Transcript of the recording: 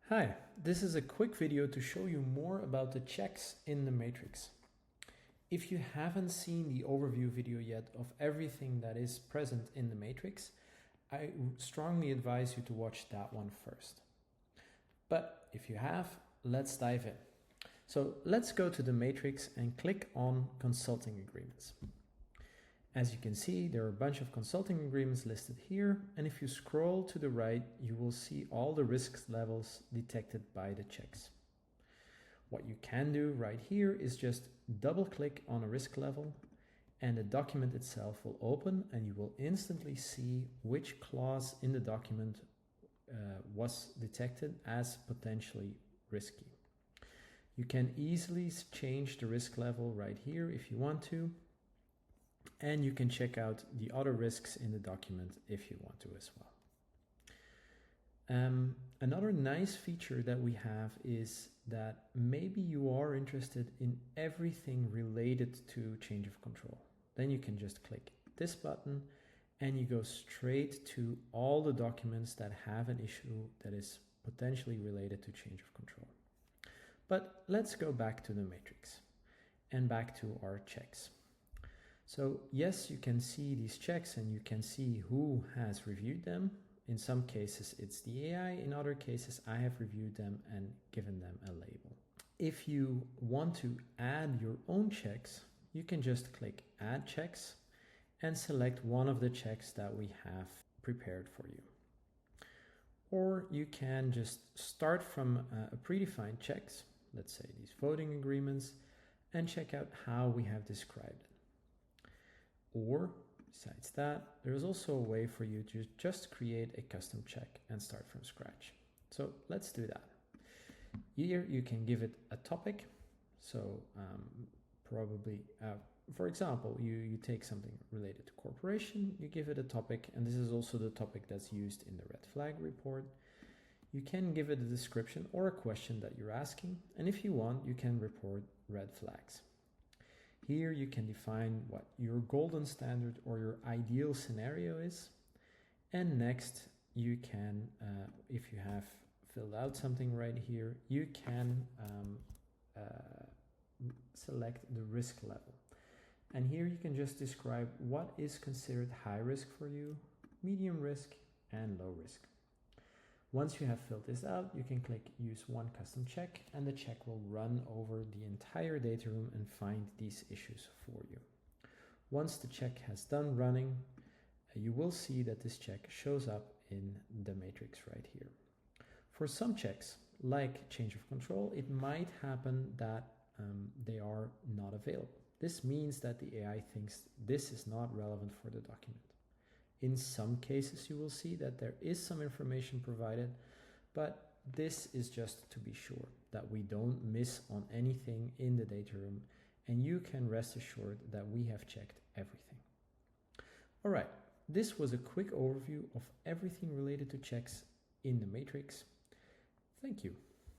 Hi, this is a quick video to show you more about the checks in the matrix. If you haven't seen the overview video yet of everything that is present in the matrix, I strongly advise you to watch that one first. But if you have, let's dive in. So let's go to the matrix and click on consulting agreements. As you can see, there are a bunch of consulting agreements listed here, and if you scroll to the right, you will see all the risk levels detected by the checks. What you can do right here is just double click on a risk level and the document itself will open, and you will instantly see which clause in the document was detected as potentially risky. You can easily change the risk level right here if you want to. And you can check out the other risks in the document if you want to as well. Another nice feature that we have is that maybe you are interested in everything related to change of control. Then you can just click this button and you go straight to all the documents that have an issue that is potentially related to change of control. But let's go back to the matrix and back to our checks. So yes, you can see these checks and you can see who has reviewed them. In some cases it's the AI, in other cases I have reviewed them and given them a label. If you want to add your own checks, you can just click Add Checks and select one of the checks that we have prepared for you. Or you can just start from a predefined checks, let's say these voting agreements, and check out how we have described it. Or, besides that, there's also a way for you to just create a custom check and start from scratch. So let's do that. Here you can give it a topic. So for example, you take something related to corporation, you give it a topic, and this is also the topic that's used in the red flag report. You can give it a description or a question that you're asking, and if you want, you can report red flags. Here you can define what your golden standard or your ideal scenario is. And next you can, if you have filled out something right here, you can select the risk level. And here you can just describe what is considered high risk for you, medium risk, and low risk. Once you have filled this out, you can click Use One Custom Check, and the check will run over the entire data room and find these issues for you. Once the check has done running, you will see that this check shows up in the matrix right here. For some checks, like change of control, it might happen that they are not available. This means that the AI thinks this is not relevant for the document. In some cases, you will see that there is some information provided, but this is just to be sure that we don't miss on anything in the data room, and you can rest assured that we have checked everything. All right, this was a quick overview of everything related to checks in the matrix. Thank you.